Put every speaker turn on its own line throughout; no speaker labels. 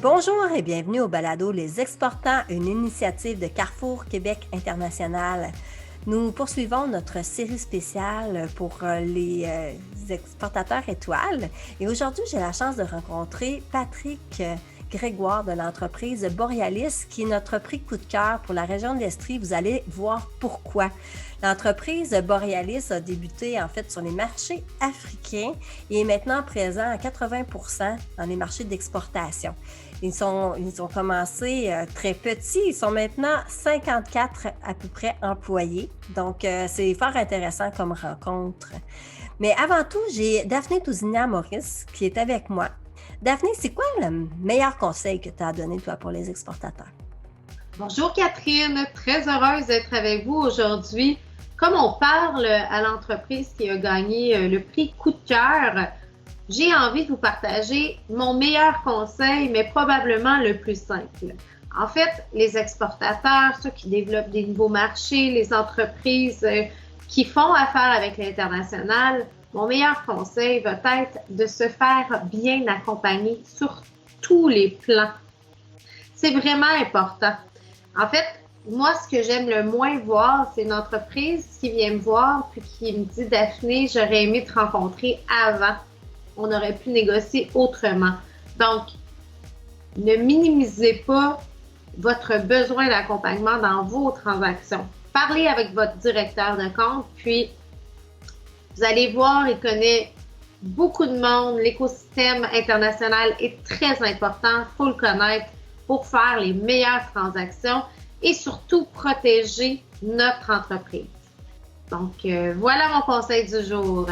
Bonjour et bienvenue au balado Les Exportants, une initiative de Carrefour Québec International. Nous poursuivons notre série spéciale pour les exportateurs étoiles et aujourd'hui, j'ai la chance de rencontrer Patrick Grégoire de l'entreprise Borealis qui est notre prix coup de cœur pour la région de l'Estrie. Vous allez voir pourquoi. L'entreprise Borealis a débuté en fait sur les marchés africains et est maintenant présent à 80% dans les marchés d'exportation. Ils ont commencé très petits. Ils sont maintenant 54 à peu près employés. Donc, c'est fort intéressant comme rencontre. Mais avant tout, j'ai Daphné Tousignan-Maurice qui est avec moi. Daphné, c'est quoi le meilleur conseil que tu as donné, toi, pour les exportateurs?
Bonjour Catherine, très heureuse d'être avec vous aujourd'hui. Comme on parle à l'entreprise qui a gagné le prix coup de cœur, j'ai envie de vous partager mon meilleur conseil, mais probablement le plus simple. En fait, les exportateurs, ceux qui développent des nouveaux marchés, les entreprises qui font affaire avec l'international, mon meilleur conseil va être de se faire bien accompagner sur tous les plans. C'est vraiment important. En fait, moi, ce que j'aime le moins voir, c'est une entreprise qui vient me voir puis qui me dit « Daphné, j'aurais aimé te rencontrer avant. On aurait pu négocier autrement. » Donc, ne minimisez pas votre besoin d'accompagnement dans vos transactions. Parlez avec votre directeur de compte, puis vous allez voir, il connaît beaucoup de monde. L'écosystème international est très important, il faut le connaître pour faire les meilleures transactions et surtout protéger notre entreprise. Donc, voilà mon conseil du jour.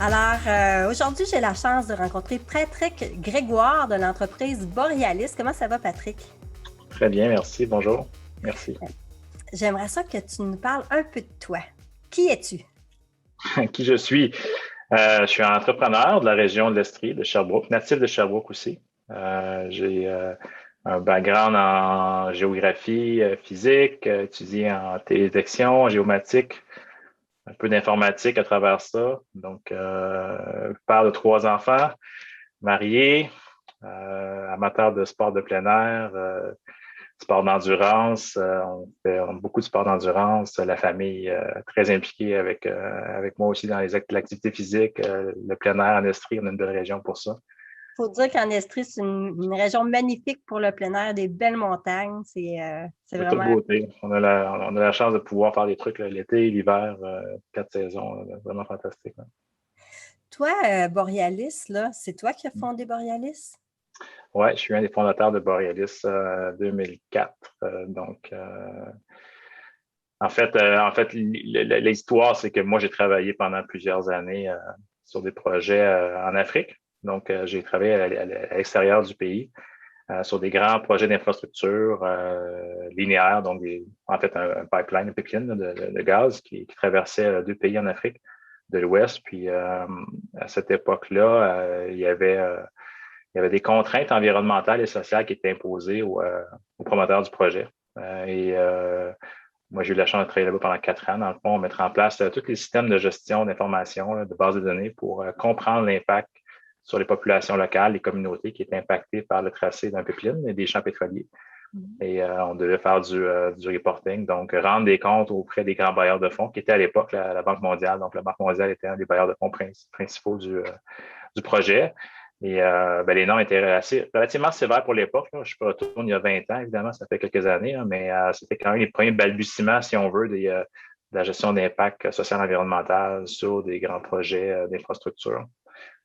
Alors, aujourd'hui, j'ai la chance de rencontrer Patrick Grégoire de l'entreprise Borealis. Comment ça va, Patrick?
Très bien, merci. Bonjour. Merci.
J'aimerais ça que tu nous parles un peu de toi. Qui es-tu?
Qui je suis? Je suis un entrepreneur de la région de l'Estrie, de Sherbrooke, natif de Sherbrooke aussi. J'ai un background en géographie physique, étudié en télédétection, en géomatique, un peu d'informatique à travers ça. Donc, père de 3 enfants, marié, amateur de sport de plein air, sport d'endurance. On fait beaucoup de sport d'endurance. La famille très impliquée avec moi aussi dans l'activité physique, le plein air en Estrie. On a une belle région pour ça.
Il faut dire qu'en Estrie, c'est une région magnifique pour le plein air, des belles montagnes. C'est
De toute
vraiment...
beauté. On a la chance de pouvoir faire des trucs l'été, l'hiver, 4 saisons. Vraiment fantastique. Hein.
Toi, Borealis, là, c'est toi qui as fondé Borealis?
Oui, je suis un des fondateurs de Borealis 2004. En fait, l'histoire, c'est que moi, j'ai travaillé pendant plusieurs années sur des projets en Afrique. Donc, j'ai travaillé à l'extérieur du pays sur des grands projets d'infrastructure linéaires, donc en fait, un pipeline, une pipeline de gaz qui traversait 2 pays en Afrique de l'Ouest. Puis, à cette époque-là, il y avait des contraintes environnementales et sociales qui étaient imposées aux promoteurs du projet. Moi, j'ai eu la chance de travailler là-bas pendant 4 ans. Dans le fond, mettre en place tous les systèmes de gestion d'information, de bases de données pour comprendre l'impact sur les populations locales, les communautés qui étaient impactées par le tracé d'un pipeline et des champs pétroliers. Et on devait faire du reporting, donc rendre des comptes auprès des grands bailleurs de fonds qui étaient à l'époque la Banque mondiale. Donc, la Banque mondiale était un des bailleurs de fonds principaux du projet. Et les normes étaient relativement sévères pour l'époque. Je retourne il y a 20 ans, évidemment, ça fait quelques années, mais c'était quand même les premiers balbutiements, si on veut, de la gestion d'impact social et environnemental sur des grands projets d'infrastructure.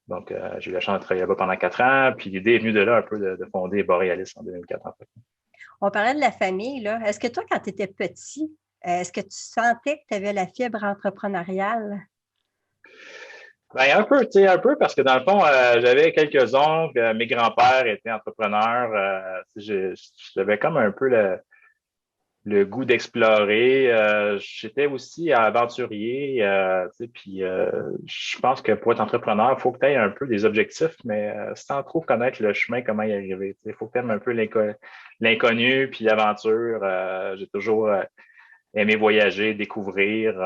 Donc, j'ai eu la chance de travailler là-bas pendant 4 ans, puis l'idée est venue de là un peu de fonder Borealis en 2004, en fait.
On parlait de la famille, là. Est-ce que toi, quand tu étais petit, est-ce que tu sentais que tu avais la fibre entrepreneuriale?
Ben, un peu, parce que dans le fond, j'avais quelques oncles, mes grands-pères étaient entrepreneurs. J'avais comme un peu le goût d'explorer. J'étais aussi aventurier, puis je pense que pour être entrepreneur, il faut que tu aies un peu des objectifs, mais sans trop connaître le chemin, comment y arriver. Il faut que tu aimes un peu l'inconnu, puis l'aventure. J'ai toujours aimé voyager, découvrir.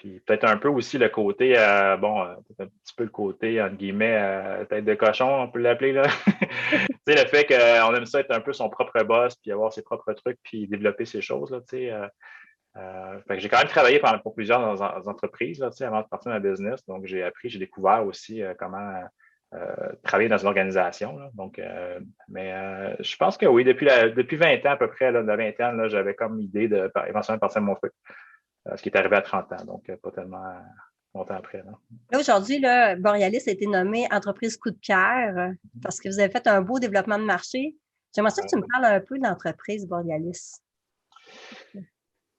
Puis peut-être un peu aussi le côté, peut-être un petit peu le côté, entre guillemets, tête de cochon, on peut l'appeler, là. Tu sais, le fait qu'on aime ça être un peu son propre boss, puis avoir ses propres trucs, puis développer ses choses, là, tu sais. Fait que j'ai quand même travaillé pour plusieurs entreprises, là, tu sais, avant de partir dans le business. Donc, j'ai appris, j'ai découvert aussi comment travailler dans une organisation, là. Donc, je pense que oui, depuis 20 ans à peu près, là, de la vingtaine, là, j'avais comme idée de éventuellement partir de mon truc. Ce qui est arrivé à 30 ans, donc pas tellement longtemps après. Là.
Là, aujourd'hui, là, Borealis a été nommé entreprise coup de cœur parce que vous avez fait un beau développement de marché. J'aimerais ça que tu me parles un peu d'entreprise Borealis.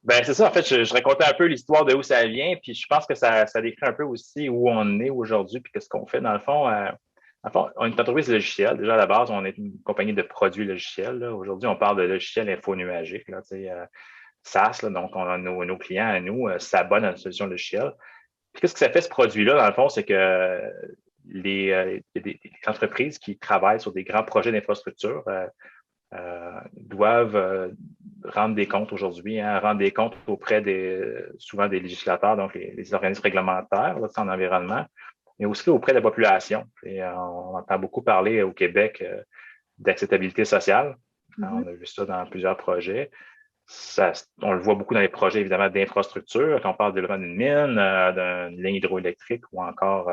Ben c'est ça, en fait, je racontais un peu l'histoire de où ça vient, puis je pense que ça décrit un peu aussi où on est aujourd'hui, puis qu'est-ce qu'on fait. Dans le fond, on est une entreprise logicielle. Déjà, à la base, on est une compagnie de produits logiciels. Aujourd'hui, on parle de logiciels infonuagiques, là, SaaS, là, donc on a nos clients à nous s'abonnent à une solution logicielle. Puis qu'est-ce que ça fait, ce produit-là, dans le fond, c'est que des entreprises qui travaillent sur des grands projets d'infrastructure doivent rendre des comptes aujourd'hui, rendre des comptes auprès souvent des législateurs, donc les organismes réglementaires là, en environnement, mais aussi auprès de la population. Et on entend beaucoup parler au Québec d'acceptabilité sociale. On a vu ça dans plusieurs projets. On le voit beaucoup dans les projets, évidemment, d'infrastructure, quand on parle de développement d'une mine, d'une ligne hydroélectrique ou encore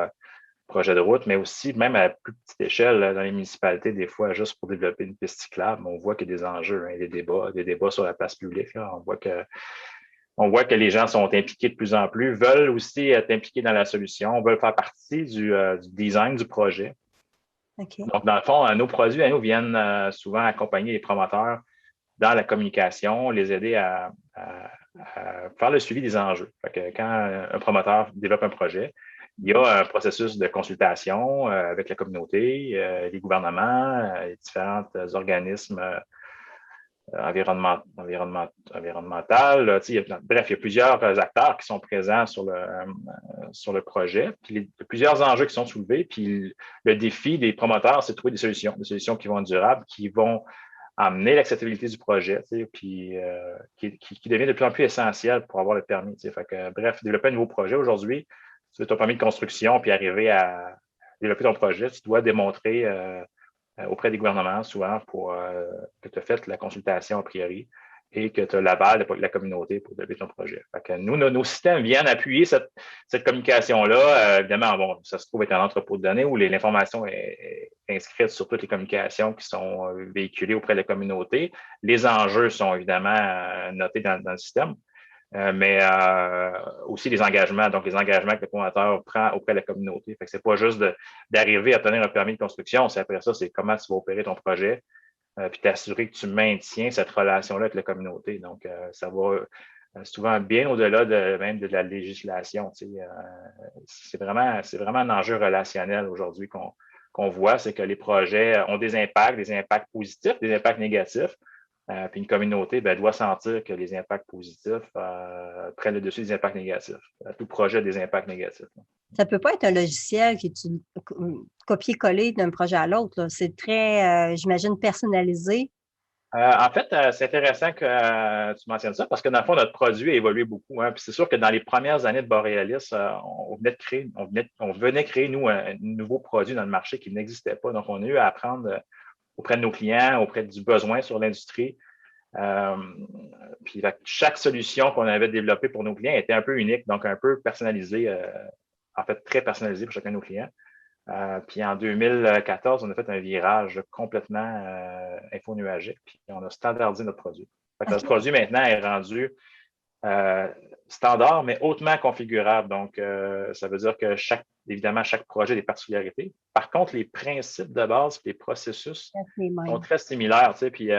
projet de route, mais aussi, même à plus petite échelle, dans les municipalités, des fois, juste pour développer une piste cyclable, on voit qu'il y a des enjeux, des débats sur la place publique. Là. On voit que les gens sont impliqués de plus en plus, veulent aussi être impliqués dans la solution, veulent faire partie du design du projet.
Okay.
Donc, dans le fond, nos produits à nous viennent souvent accompagner les promoteurs dans la communication, les aider à faire le suivi des enjeux. Fait que quand un promoteur développe un projet, il y a un processus de consultation avec la communauté, les gouvernements, les différents organismes environnementaux. Bref, il y a plusieurs acteurs qui sont présents sur le projet. Puis il y a plusieurs enjeux qui sont soulevés. Puis le défi des promoteurs, c'est de trouver des solutions qui vont être durables, qui vont amener l'acceptabilité du projet, puis qui devient de plus en plus essentiel pour avoir le permis. Fait que, bref, développer un nouveau projet aujourd'hui, tu veux ton permis de construction, puis arriver à développer ton projet, tu dois démontrer auprès des gouvernements, souvent, que tu as fait la consultation a priori et que tu as l'aval de la communauté pour développer ton projet. Fait que nous, nos systèmes viennent appuyer cette communication-là. Évidemment, bon, ça se trouve être un entrepôt de données où l'information est inscrite sur toutes les communications qui sont véhiculées auprès de la communauté. Les enjeux sont évidemment notés dans le système. Mais aussi les engagements, donc les engagements que le promoteur prend auprès de la communauté. Fait que c'est pas juste d'arriver à obtenir un permis de construction, c'est après ça, c'est comment tu vas opérer ton projet, puis t'assurer que tu maintiens cette relation-là avec la communauté. Donc, ça va souvent bien au-delà même de la législation. C'est vraiment un enjeu relationnel aujourd'hui qu'on voit, c'est que les projets ont des impacts positifs, des impacts négatifs. Puis une communauté doit sentir que les impacts positifs prennent le dessus des impacts négatifs. Tout projet a des impacts négatifs.
Ça ne peut pas être un logiciel qui est copier-coller d'un projet à l'autre. C'est très, j'imagine, personnalisé.
En fait, c'est intéressant que tu mentionnes ça parce que dans le fond, notre produit a évolué beaucoup. Puis c'est sûr que dans les premières années de Borealis, on venait créer, nous, un nouveau produit dans le marché qui n'existait pas. Donc, on a eu à apprendre auprès de nos clients, auprès du besoin sur l'industrie. Puis chaque solution qu'on avait développée pour nos clients était un peu unique, donc un peu personnalisée, en fait très personnalisée pour chacun de nos clients. Puis en 2014, on a fait un virage complètement infonuagique, puis on a standardisé notre produit. Fait que notre produit maintenant est rendu standard, mais hautement configurable. Donc, ça veut dire que évidemment, chaque projet a des particularités. Par contre, les principes de base et les processus sont très similaires. Puis,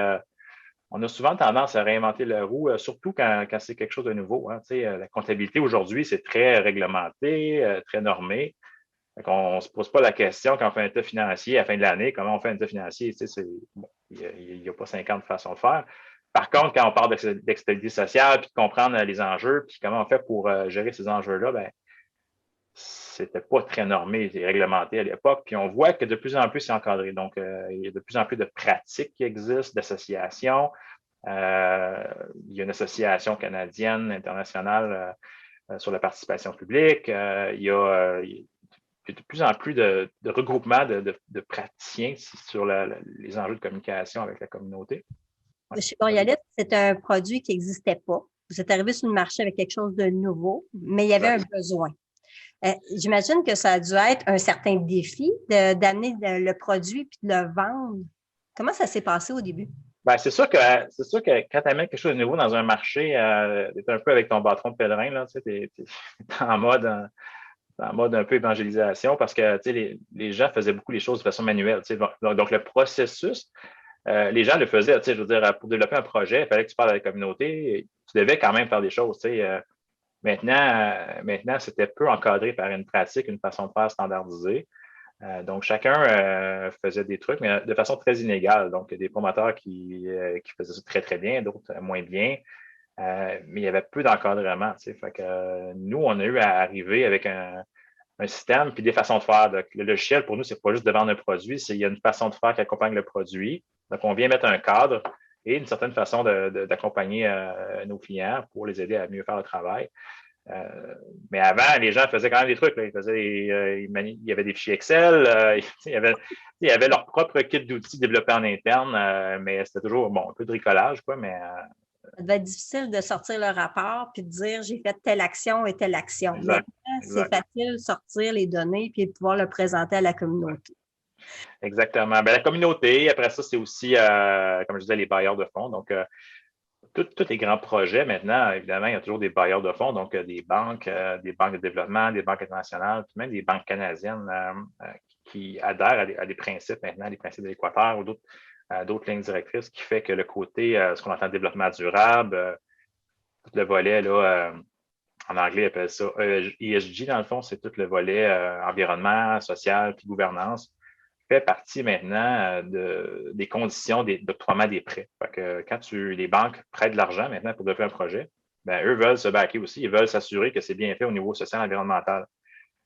on a souvent tendance à réinventer la roue, surtout quand c'est quelque chose de nouveau. La comptabilité aujourd'hui, c'est très réglementé, très normé. On ne se pose pas la question quand on fait un état financier à la fin de l'année, comment on fait un état financier? Il n'y a pas 50 façons de faire. Par contre, quand on parle d'acceptabilité sociale, puis de comprendre les enjeux, puis comment on fait pour gérer ces enjeux-là, c'était pas très normé et réglementé à l'époque. Puis on voit que de plus en plus, c'est encadré. Donc, il y a de plus en plus de pratiques qui existent, d'associations. Il y a une association canadienne, internationale, sur la participation publique. Il y a de plus en plus de regroupements de praticiens sur les enjeux de communication avec la communauté.
Ouais. Chez Borealis, c'est un produit qui n'existait pas. Vous êtes arrivé sur le marché avec quelque chose de nouveau, mais il y avait un besoin. J'imagine que ça a dû être un certain défi d'amener le produit puis de le vendre. Comment ça s'est passé au début?
Ben, c'est sûr que quand tu amènes quelque chose de nouveau dans un marché, tu es un peu avec ton bâton de pèlerin, là, tu sais, t'es en mode un peu évangélisation parce que les gens faisaient beaucoup les choses de façon manuelle. Donc, le processus, les gens le faisaient. Je veux dire, pour développer un projet, il fallait que tu parles à la communauté. Tu devais quand même faire des choses. Maintenant, c'était peu encadré par une pratique, une façon de faire standardisée. Donc, chacun faisait des trucs, mais de façon très inégale. Donc, il y a des promoteurs qui faisaient ça très, très bien, d'autres moins bien. Mais il y avait peu d'encadrement. Fait que nous, on a eu à arriver avec un système puis des façons de faire. Donc, le logiciel, pour nous, c'est pas juste de vendre un produit, il y a une façon de faire qui accompagne le produit. Donc, on vient mettre un cadre et une certaine façon d'accompagner nos clients pour les aider à mieux faire le travail. Mais avant, les gens faisaient quand même des trucs. Là. Il y avait des fichiers Excel, il y avait leur propre kit d'outils développés en interne, mais c'était toujours un peu de bricolage, quoi, mais
ça devait être difficile de sortir le rapport puis de dire j'ai fait telle action et telle action.
Exact,
maintenant, c'est facile de sortir les données puis de pouvoir le présenter à la communauté.
Exactement. Ben, la communauté, après ça, c'est aussi, comme je disais, les bailleurs de fonds. Donc, tous les grands projets, maintenant, évidemment, il y a toujours des bailleurs de fonds, donc des banques de développement, des banques internationales, puis même des banques canadiennes qui adhèrent à des principes maintenant, des principes de l'Équateur ou d'autres lignes directrices, qui fait que le côté, ce qu'on entend développement durable, tout le volet, là, en anglais, ils appellent ça ESG, dans le fond, c'est tout le volet environnement, social, puis gouvernance, fait partie maintenant des conditions d'octroiement des prêts. Fait que quand les banques prêtent de l'argent maintenant pour développer un projet, ben, eux veulent se backer aussi, ils veulent s'assurer que c'est bien fait au niveau social et environnemental.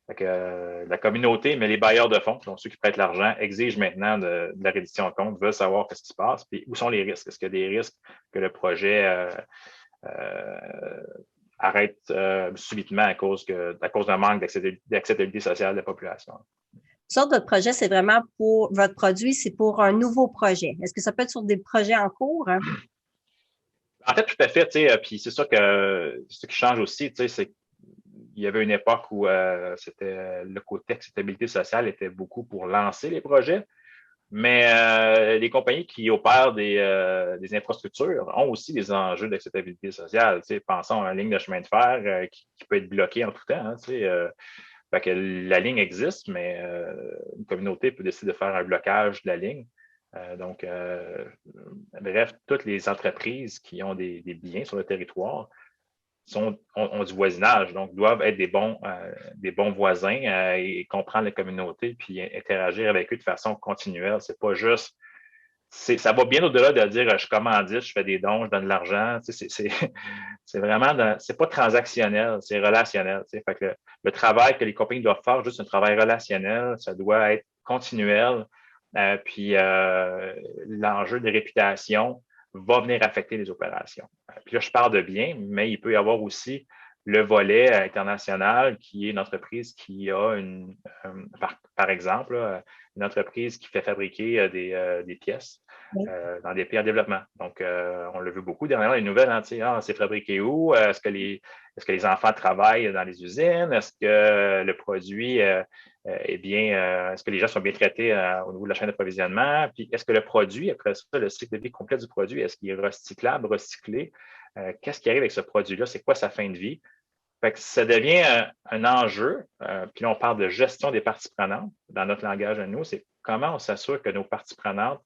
Fait que, la communauté, mais les bailleurs de fonds, donc ceux qui prêtent l'argent, exigent maintenant de la reddition de compte, veulent savoir ce qui se passe, puis où sont les risques. Est-ce qu'il y a des risques que le projet arrête subitement à cause d'un manque d'acceptabilité sociale de la population?
Ça, votre projet, c'est vraiment pour votre produit, c'est pour un nouveau projet. Est-ce que ça peut être sur des projets en cours? Hein?
En fait, tout à fait, puis c'est sûr que ce qui change aussi, c'est qu'il y avait une époque où c'était le côté acceptabilité sociale était beaucoup pour lancer les projets, mais les compagnies qui opèrent des infrastructures ont aussi des enjeux d'acceptabilité sociale. Pensons à une ligne de chemin de fer qui peut être bloquée en tout temps. Hein, fait que la ligne existe, mais une communauté peut décider de faire un blocage de la ligne. Bref, toutes les entreprises qui ont des biens sur le territoire ont du voisinage, donc doivent être des bons voisins et comprendre la communauté puis interagir avec eux de façon continuelle. C'est pas juste. Ça va bien au-delà de dire je commandite, je fais des dons, je donne de l'argent. C'est vraiment, c'est pas transactionnel, c'est relationnel. Fait que le travail que les compagnies doivent faire, juste un travail relationnel, ça doit être continuel. Puis l'enjeu de réputation va venir affecter les opérations. Puis là, je parle de biens, mais il peut y avoir aussi le volet international qui est une entreprise qui a par exemple, une entreprise qui fait fabriquer des pièces dans des pays en développement. Donc, on l'a vu beaucoup dernièrement, les nouvelles, hein, c'est fabriqué où? Est-ce que les enfants travaillent dans les usines? Est-ce que le produit est bien, est-ce que les gens sont bien traités au niveau de la chaîne d'approvisionnement? Puis, est-ce que le produit, après ça, le cycle de vie complet du produit, est-ce qu'il est recyclable, recyclé? Qu'est-ce qui arrive avec ce produit-là? C'est quoi sa fin de vie? Fait que ça devient un enjeu. Puis là, on parle de gestion des parties prenantes. Dans notre langage à nous, c'est comment on s'assure que nos parties prenantes,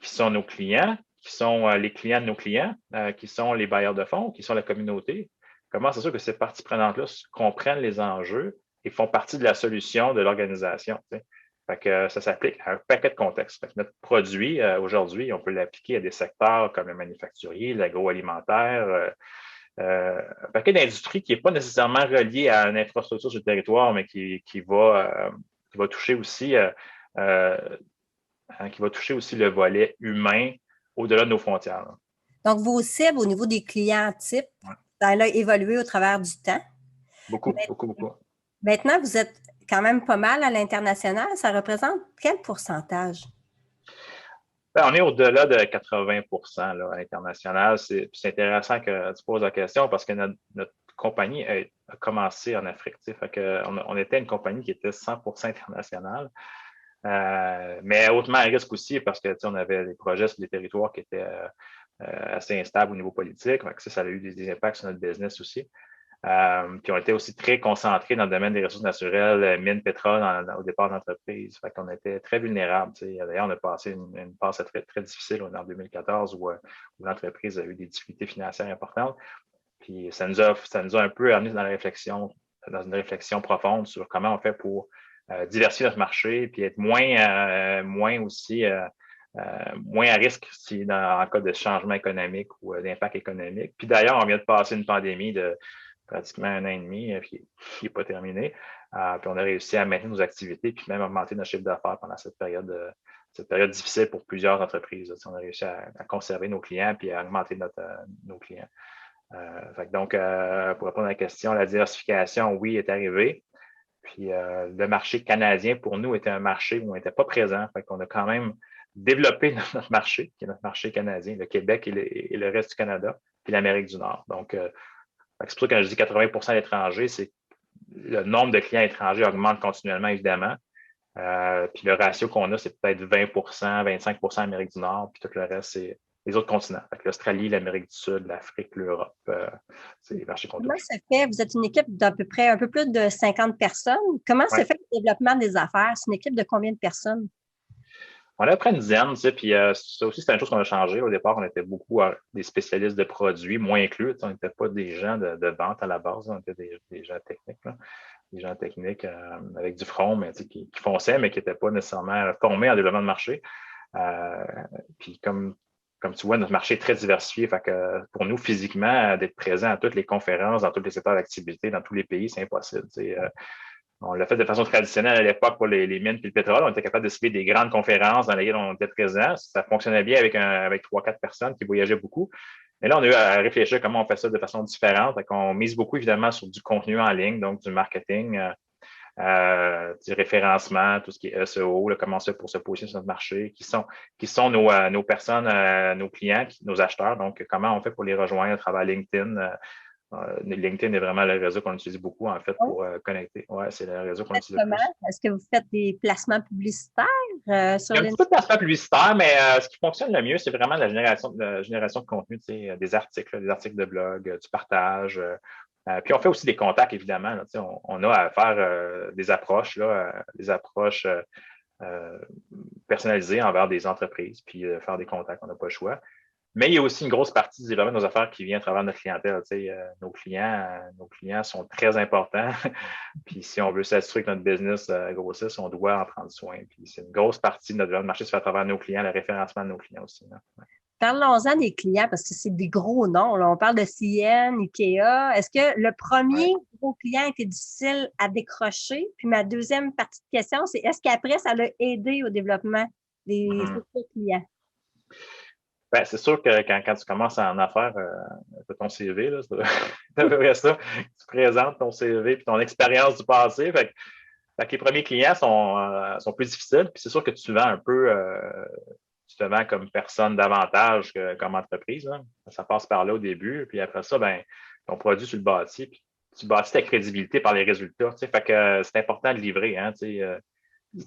qui sont nos clients, qui sont les clients de nos clients, qui sont les bailleurs de fonds, qui sont la communauté, comment on s'assure que ces parties prenantes-là comprennent les enjeux et font partie de la solution de l'organisation. Fait que ça s'applique à un paquet de contextes. Fait que notre produit, aujourd'hui, on peut l'appliquer à des secteurs comme le manufacturier, l'agroalimentaire, un paquet d'industries qui n'est pas nécessairement relié à une infrastructure sur le territoire, mais qui va toucher aussi le volet humain au-delà de nos frontières.
Donc, vos cibles au niveau des clients types, Ça a évolué au travers du temps.
Beaucoup, beaucoup, beaucoup.
Maintenant, vous êtes quand même pas mal à l'international. Ça représente quel pourcentage?
Ben, on est au-delà de 80 là, à l'international. C'est intéressant que tu poses la question parce que notre compagnie a commencé en Afrique. Fait que on était une compagnie qui était 100% internationale, mais hautement à risque aussi parce que on avait des projets sur des territoires qui étaient assez instables au niveau politique. Fait que ça a eu des impacts sur notre business aussi. Puis on était aussi très concentrés dans le domaine des ressources naturelles, mines, pétrole au départ de l'entreprise. Fait qu'on était très vulnérables. D'ailleurs, on a passé une passe très, très difficile en 2014 où l'entreprise a eu des difficultés financières importantes. Puis ça nous a un peu amené dans une réflexion profonde sur comment on fait pour diversifier notre marché puis être moins à risque en cas de changement économique ou d'impact économique. Puis d'ailleurs, on vient de passer une pandémie de pratiquement 1 an et demi, puis qui n'est pas terminé. Puis on a réussi à maintenir nos activités, puis même augmenter notre chiffre d'affaires pendant cette période difficile pour plusieurs entreprises. On a réussi à conserver nos clients puis à augmenter nos clients. Donc, pour répondre à la question, la diversification, oui, est arrivée. Puis le marché canadien, pour nous, était un marché où on n'était pas présent. Fait qu'on a quand même développé notre marché, qui est notre marché canadien, le Québec et le reste du Canada, puis l'Amérique du Nord. Donc, c'est pour ça que quand je dis 80 d'étrangers, c'est le nombre de clients étrangers augmente continuellement, évidemment. Puis le ratio qu'on a, c'est peut-être 20 25 Amérique du Nord, puis tout le reste, c'est les autres continents. L'Australie, l'Amérique du Sud, l'Afrique, l'Europe, c'est les marchés qu'on touche.
Comment se fait? Vous êtes une équipe d'à peu près un peu plus de 50 personnes. Comment se fait le développement des affaires? C'est une équipe de combien de personnes?
On a à peu près une dizaine, puis ça aussi, c'est une chose qu'on a changé. Au départ, on était beaucoup des spécialistes de produits, moins inclus. On n'était pas des gens de vente à la base, on était des gens techniques, des gens techniques avec du front, mais qui fonçaient, mais qui n'étaient pas nécessairement formés en développement de marché. Puis comme tu vois, notre marché est très diversifié. Fait que pour nous, physiquement, d'être présent à toutes les conférences, dans tous les secteurs d'activité, dans tous les pays, c'est impossible. On l'a fait de façon traditionnelle à l'époque pour les mines et le pétrole. On était capable de cibler des grandes conférences dans lesquelles on était présent. Ça fonctionnait bien avec 3-4 personnes qui voyageaient beaucoup. Mais là, on a eu à réfléchir comment on fait ça de façon différente. On mise beaucoup, évidemment, sur du contenu en ligne, donc du marketing, du référencement, tout ce qui est SEO, comment ça pour se positionner sur notre marché, qui sont nos personnes, nos clients, nos acheteurs. Donc, comment on fait pour les rejoindre à travers LinkedIn. LinkedIn est vraiment le réseau qu'on utilise beaucoup, en fait, pour connecter. Oui, c'est le réseau qu'on utilise le plus.
Est-ce que vous faites des placements publicitaires sur
Il y a un petit peu de placement publicitaire, mais ce qui fonctionne le mieux, c'est vraiment la génération de contenu, des articles de blog, du partage. Puis on fait aussi des contacts, évidemment. Là, on a à faire des approches personnalisées envers des entreprises, puis faire des contacts, on n'a pas le choix. Mais il y a aussi une grosse partie du développement de nos affaires qui vient à travers notre clientèle. Nos clients sont très importants. Puis si on veut s'assurer que notre business grossisse, on doit en prendre soin. Puis c'est une grosse partie de notre développement de marché, se fait à travers nos clients, le référencement de nos clients aussi. Ouais.
Parlons-en des clients parce que c'est des gros noms. Là. On parle de CN, IKEA. Est-ce que le premier gros client était difficile à décrocher? Puis ma deuxième partie de question, c'est est-ce qu'après, ça l'a aidé au développement des futurs clients?
Ben, c'est sûr que quand tu commences en affaires, ton CV, là, c'est à peu près ça. Tu présentes ton CV et ton expérience du passé. Fait que les premiers clients sont plus difficiles. Puis c'est sûr que tu vends un peu, tu te vends comme personne davantage que comme entreprise. Là. Ça passe par là au début. Puis après ça, ben, ton produit, tu le bâtis. Puis tu bâtis ta crédibilité par les résultats. Fait que c'est important de livrer. Hein, si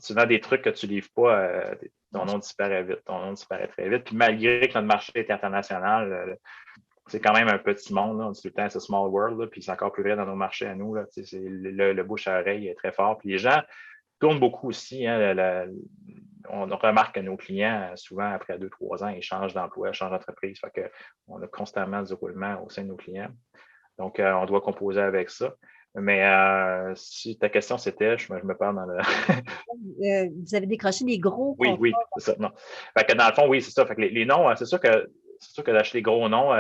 tu vends des trucs que tu ne livres pas, ton nom disparaît vite, ton nom disparaît très vite. Puis malgré que notre marché est international, c'est quand même un petit monde. Là. On dit tout le temps, c'est small world, là, puis c'est encore plus vrai dans nos marchés à nous. Là. Le bouche à oreille est très fort. Puis les gens tournent beaucoup aussi. Hein, on remarque que nos clients, souvent, après 2-3 ans, ils changent d'emploi, changent d'entreprise. Fait que on a constamment du roulement au sein de nos clients. Donc, on doit composer avec ça. Mais si ta question c'était, je me perds dans le.
Vous avez décroché des gros contrats.
Oui, c'est ça. Non. Fait que dans le fond, oui, c'est ça. Fait que les noms, c'est sûr que d'acheter des gros noms,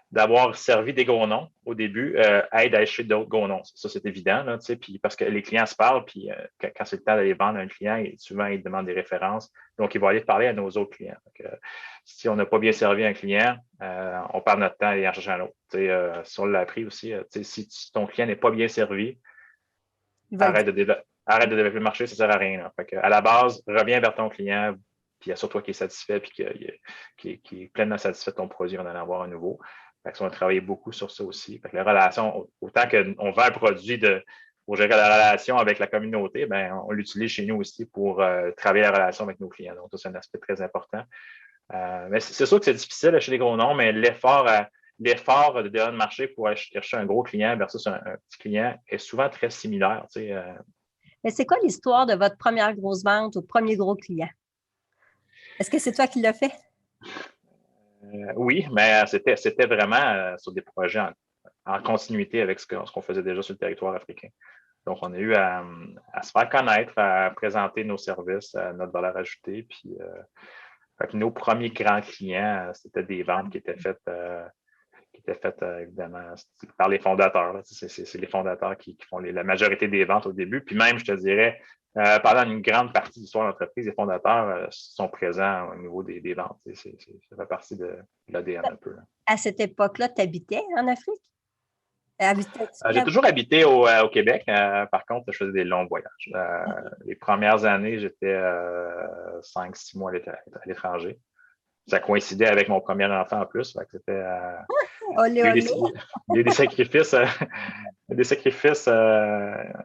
d'avoir servi des gros noms au début aide à acheter d'autres gros noms. Ça, c'est évident, là, puis parce que les clients se parlent, puis quand c'est le temps d'aller vendre à un client, souvent, ils demandent des références. Donc, ils vont aller parler à nos autres clients. Donc, si on n'a pas bien servi un client, on perd notre temps à aller en chercher un autre. Si on l'a appris aussi, si ton client n'est pas bien servi, arrête de développer le marché, ça ne sert à rien. Là. Fait que, à la base, reviens vers ton client, puis assure-toi qu'il est satisfait, puis qu'il est pleinement satisfait de ton produit, on en avoir un nouveau. Fait que, on a travaillé beaucoup sur ça aussi. Fait que les relations, autant qu'on vend un produit pour gérer la relation avec la communauté, ben, on l'utilise chez nous aussi pour travailler la relation avec nos clients. Donc, ça, c'est un aspect très important. Mais c'est sûr que c'est difficile chez les gros noms, mais l'effort de développement de marché pour aller chercher un gros client versus un petit client est souvent très similaire.
Mais c'est quoi l'histoire de votre première grosse vente au premier gros client? Est-ce que c'est toi qui l'as fait?
Oui, mais c'était vraiment sur des projets en continuité avec ce qu'on faisait déjà sur le territoire africain. Donc, on a eu à se faire connaître, à présenter nos services, notre valeur ajoutée. Puis, fait que nos premiers grands clients, c'était des ventes qui étaient faites évidemment par les fondateurs. C'est les fondateurs qui font la majorité des ventes au début. Puis même, je te dirais, pendant une grande partie de l'histoire de l'entreprise, les fondateurs sont présents au niveau des ventes. Ça fait partie de l'ADN un peu. Là.
À cette époque-là, tu habitais en Afrique?
J'ai toujours habité au Québec. Par contre, je faisais des longs voyages. Les premières années, j'étais 5-6 mois à l'étranger. Ça coïncidait avec mon premier enfant en plus. Fait que c'était,
olé, olé.
Il y a eu des sacrifices,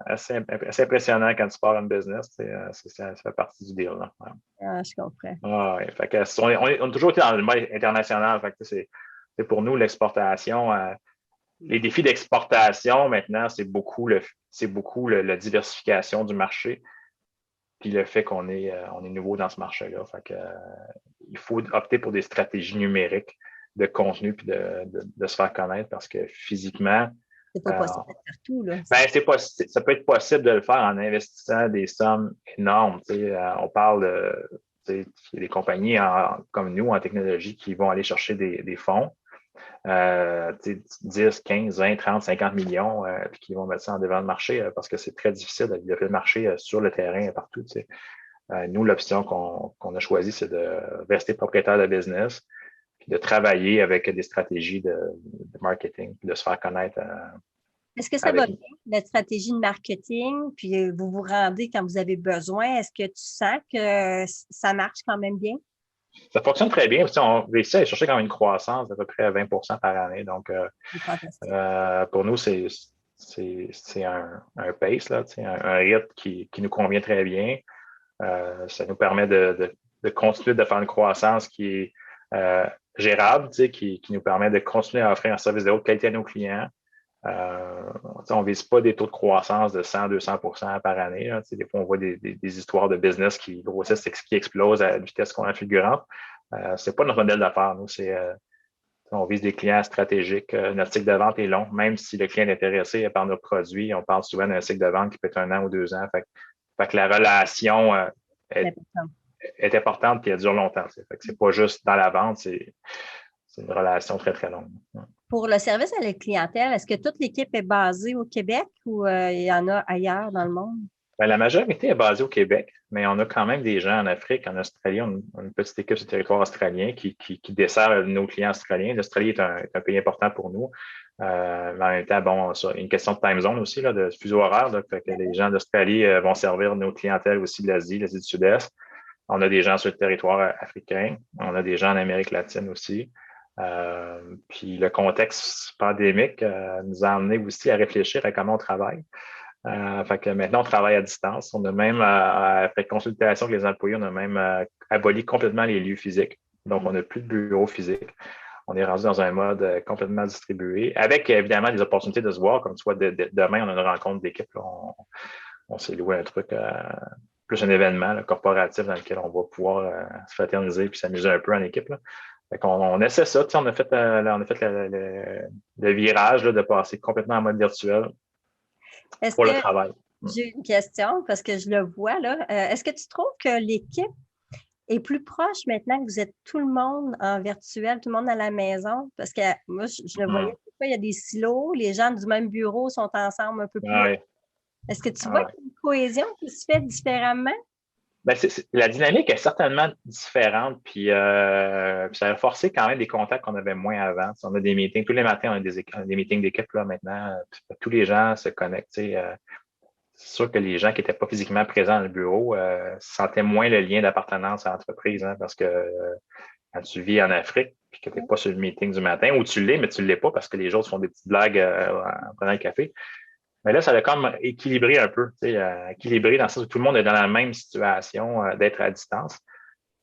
assez impressionnants quand tu pars en business. Ça fait partie du deal. Là. Ouais.
Ah, je comprends.
Ah, ouais. Fait que on a toujours été dans le mode international. Fait que c'est pour nous l'exportation. Les défis d'exportation, maintenant, c'est beaucoup la diversification du marché, puis le fait qu'on est nouveau dans ce marché-là. Fait que, il faut opter pour des stratégies numériques de contenu puis de se faire connaître parce que physiquement,
c'est pas possible de faire tout, là.
Ben, ça peut être possible de le faire en investissant des sommes énormes. On parle des compagnies comme nous en technologie qui vont aller chercher des fonds. 10, 15, 20, 30, 50 millions, puis qui vont mettre ça en devant le marché parce que c'est très difficile de développer le marché sur le terrain partout. Nous, l'option qu'on a choisie, c'est de rester propriétaire de business, puis de travailler avec des stratégies de marketing, puis de se faire connaître.
Est-ce que ça va bien, la stratégie de marketing, puis vous vous rendez quand vous avez besoin? Est-ce que tu sens que ça marche quand même bien?
Ça fonctionne très bien. On réussit à chercher quand même une croissance d'à peu près 20 par année. Donc, pour nous, c'est un pace, là, un rythme qui nous convient très bien. Ça nous permet de continuer de faire une croissance qui est gérable, qui nous permet de continuer à offrir un service de haute qualité à nos clients. On ne vise pas des taux de croissance de 100-200% par année. Là. Des fois, on voit des histoires de business qui grossissent, qui explosent à une vitesse qu'on a fulgurante. Ce n'est pas notre modèle d'affaires. Nous, on vise des clients stratégiques. Notre cycle de vente est long, même si le client est intéressé par nos produits. On parle souvent d'un cycle de vente qui peut être 1 an ou 2 ans. Fait que la relation est importante et elle dure longtemps. Fait que c'est pas juste dans la vente, c'est une relation très, très longue.
Pour le service à la clientèle, est-ce que toute l'équipe est basée au Québec ou il y en a ailleurs dans le monde?
Bien, la majorité est basée au Québec, mais on a quand même des gens en Afrique, en Australie. On a une petite équipe sur le territoire australien qui dessert nos clients australiens. L'Australie est un pays important pour nous. Mais en même temps, bon, il y a une question de time zone aussi, là, de fuseau horaire. Là, fait que les gens d'Australie vont servir nos clientèles aussi de l'Asie du Sud-Est. On a des gens sur le territoire africain. On a des gens en Amérique latine aussi. Puis le contexte pandémique nous a amené aussi à réfléchir à comment on travaille. Fait que maintenant, on travaille à distance. On a même, après consultation avec les employés, on a même aboli complètement les lieux physiques. Donc, on n'a plus de bureau physique. On est rendu dans un mode complètement distribué, avec évidemment des opportunités de se voir, comme tu vois, demain, on a une rencontre d'équipe. On s'est loué un truc, plus un événement là, corporatif dans lequel on va pouvoir se fraterniser puis s'amuser un peu en équipe. Là. Fait qu'on essaie ça. On a fait, le virage là, de passer complètement en mode virtuel pour le travail.
J'ai une question parce que je le vois là. Est-ce que tu trouves que l'équipe est plus proche maintenant que vous êtes tout le monde en virtuel, tout le monde à la maison? Parce que moi, je le voyais, il y a des silos, les gens du même bureau sont ensemble un peu plus.
Ouais.
Est-ce que tu vois qu'il y a une cohésion qui se fait différemment?
Ben, la dynamique est certainement différente, puis ça a forcé quand même des contacts qu'on avait moins avant. On a des meetings, tous les matins, on a des meetings d'équipe là maintenant. Tous les gens se connectent. C'est sûr que les gens qui n'étaient pas physiquement présents dans le bureau sentaient moins le lien d'appartenance à l'entreprise, hein, parce que quand tu vis en Afrique, puis que tu n'es pas sur le meeting du matin, ou tu l'es, mais tu ne l'es pas parce que les autres font des petites blagues en prenant le café. Mais là, ça a comme équilibré un peu, équilibré dans le sens où tout le monde est dans la même situation d'être à distance.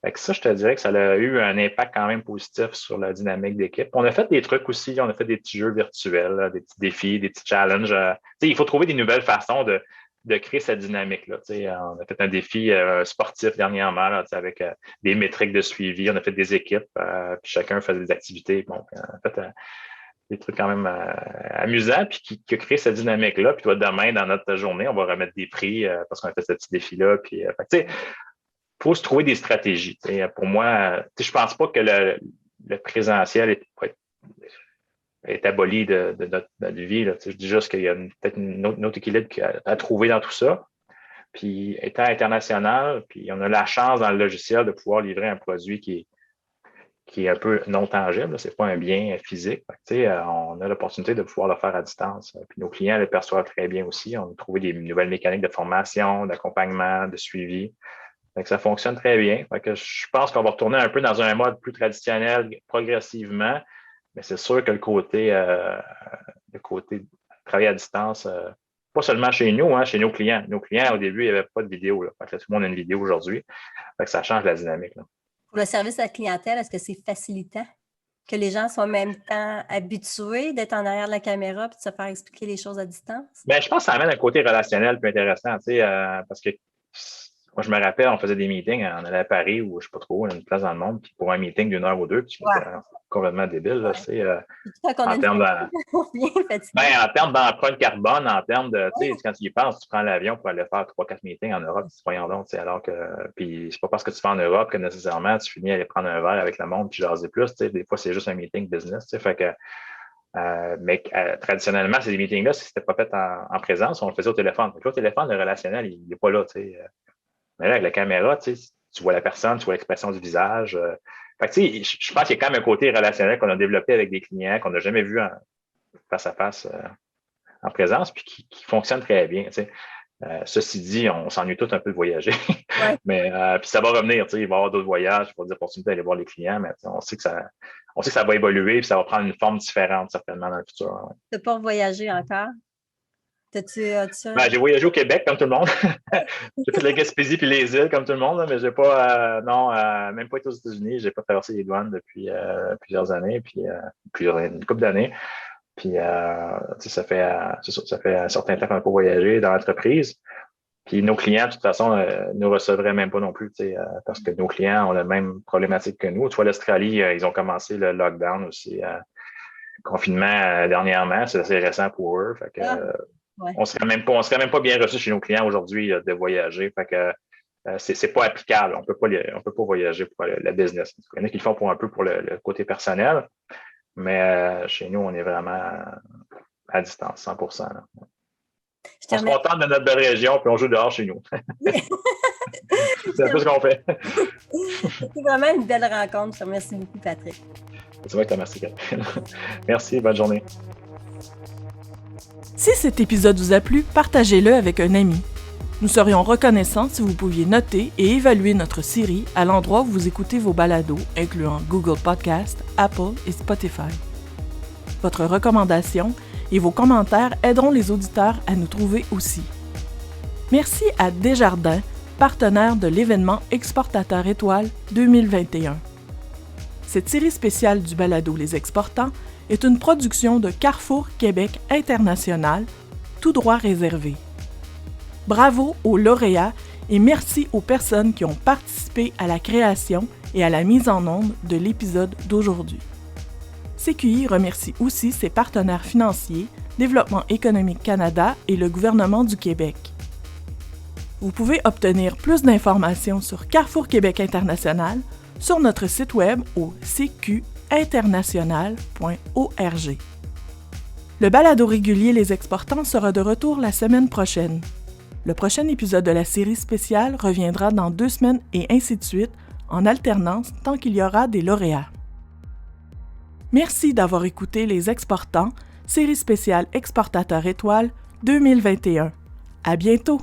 Fait que ça, je te dirais que ça a eu un impact quand même positif sur la dynamique d'équipe. On a fait des trucs aussi, on a fait des petits jeux virtuels, là, des petits défis, des petits challenges. Il faut trouver des nouvelles façons de créer cette dynamique-là. On a fait un défi sportif dernièrement là, avec des métriques de suivi. On a fait des équipes, puis chacun faisait des activités. Bon, en fait, des trucs quand même amusants, puis qui a créé cette dynamique-là. Puis demain, dans notre journée, on va remettre des prix parce qu'on a fait ce petit défi-là. Puis, il faut se trouver des stratégies. Pour moi, je pense pas que le présentiel est aboli de notre vie. Là. Je dis juste qu'il y a peut-être un autre équilibre à trouver dans tout ça. Puis, étant international, puis on a la chance dans le logiciel de pouvoir livrer un produit qui est un peu non tangible, c'est pas un bien physique. On a l'opportunité de pouvoir le faire à distance. Puis nos clients le perçoivent très bien aussi. On a trouvé des nouvelles mécaniques de formation, d'accompagnement, de suivi. Fait que ça fonctionne très bien. Fait que je pense qu'on va retourner un peu dans un mode plus traditionnel progressivement, mais c'est sûr que le côté travailler à distance, pas seulement chez nous, hein, chez nos clients. Nos clients, au début, il n'y avait pas de vidéo. Là. Fait que là, tout le monde a une vidéo aujourd'hui. Fait que ça change la dynamique. Là.
Pour le service à la clientèle, est-ce que c'est facilitant que les gens soient en même temps habitués d'être en arrière de la caméra et de se faire expliquer les choses à distance?
Bien, je pense que ça amène un côté relationnel plus intéressant, parce que moi, je me rappelle, on faisait des meetings, on allait à Paris ou je ne sais pas trop, une place dans le monde, puis pour un meeting d'1 heure ou deux, puis c'est complètement débile, là, en termes d'empreinte carbone, en termes de, quand tu y penses, tu prends l'avion pour aller faire 3-4 meetings en Europe, voyons donc, alors que, puis c'est pas parce que tu vas en Europe que nécessairement tu finis à aller prendre un verre avec le monde puis jaser plus, des fois c'est juste un meeting business, fait que, mais traditionnellement, ces meetings-là, si c'était pas fait en présence, on le faisait au téléphone. Donc, au téléphone, le relationnel, il n'est pas là, Mais là, avec la caméra, tu vois la personne, tu vois l'expression du visage. Fait que, je pense qu'il y a quand même un côté relationnel qu'on a développé avec des clients qu'on n'a jamais vu face à face en présence, puis qui fonctionne très bien. Ceci dit, on s'ennuie tous un peu de voyager. Ouais. Mais puis ça va revenir, il va y avoir d'autres voyages, il va y avoir des opportunités d'aller voir les clients, mais on sait que ça va évoluer, puis ça va prendre une forme différente certainement dans le futur. Ouais.
Tu n'as pas voyagé encore?
J'ai voyagé au Québec comme tout le monde. J'ai fait la Gaspésie puis les îles comme tout le monde, là, mais j'ai pas, même pas été aux États-Unis. J'ai pas traversé les douanes depuis plusieurs années, puis une couple d'années. Puis ça fait un certain temps qu'on n'a pas voyagé dans l'entreprise. Puis nos clients, de toute façon, nous recevraient même pas non plus, parce que nos clients ont la même problématique que nous. Tu vois, l'Australie, ils ont commencé le lockdown aussi, confinement dernièrement. C'est assez récent pour eux. Fait que, ouais. On serait même pas bien reçu chez nos clients aujourd'hui de voyager. Fait que c'est pas applicable. On peut pas voyager pour la business. Il y en a qui le font pour un peu pour le côté personnel, mais chez nous, on est vraiment à distance, 100%. Là. On se contente de notre belle région, puis on joue dehors chez nous. C'est un peu ce qu'on fait.
C'est vraiment une belle rencontre. Merci beaucoup, Patrick.
C'est vrai que tu as merci, Catherine. Merci, bonne journée.
Si cet épisode vous a plu, partagez-le avec un ami. Nous serions reconnaissants si vous pouviez noter et évaluer notre série à l'endroit où vous écoutez vos balados, incluant Google Podcast, Apple et Spotify. Votre recommandation et vos commentaires aideront les auditeurs à nous trouver aussi. Merci à Desjardins, partenaire de l'événement Exportateur Étoile 2021. Cette série spéciale du balado Les Exportants est une production de Carrefour Québec International, tout droit réservé. Bravo aux lauréats et merci aux personnes qui ont participé à la création et à la mise en onde de l'épisode d'aujourd'hui. CQI remercie aussi ses partenaires financiers, Développement économique Canada et le gouvernement du Québec. Vous pouvez obtenir plus d'informations sur Carrefour Québec International sur notre site web au cqinternational.org. Le balado régulier Les Exportants sera de retour la semaine prochaine. Le prochain épisode de la série spéciale reviendra dans 2 semaines et ainsi de suite, en alternance tant qu'il y aura des lauréats. Merci d'avoir écouté Les Exportants, série spéciale Exportateur étoile 2021. À bientôt!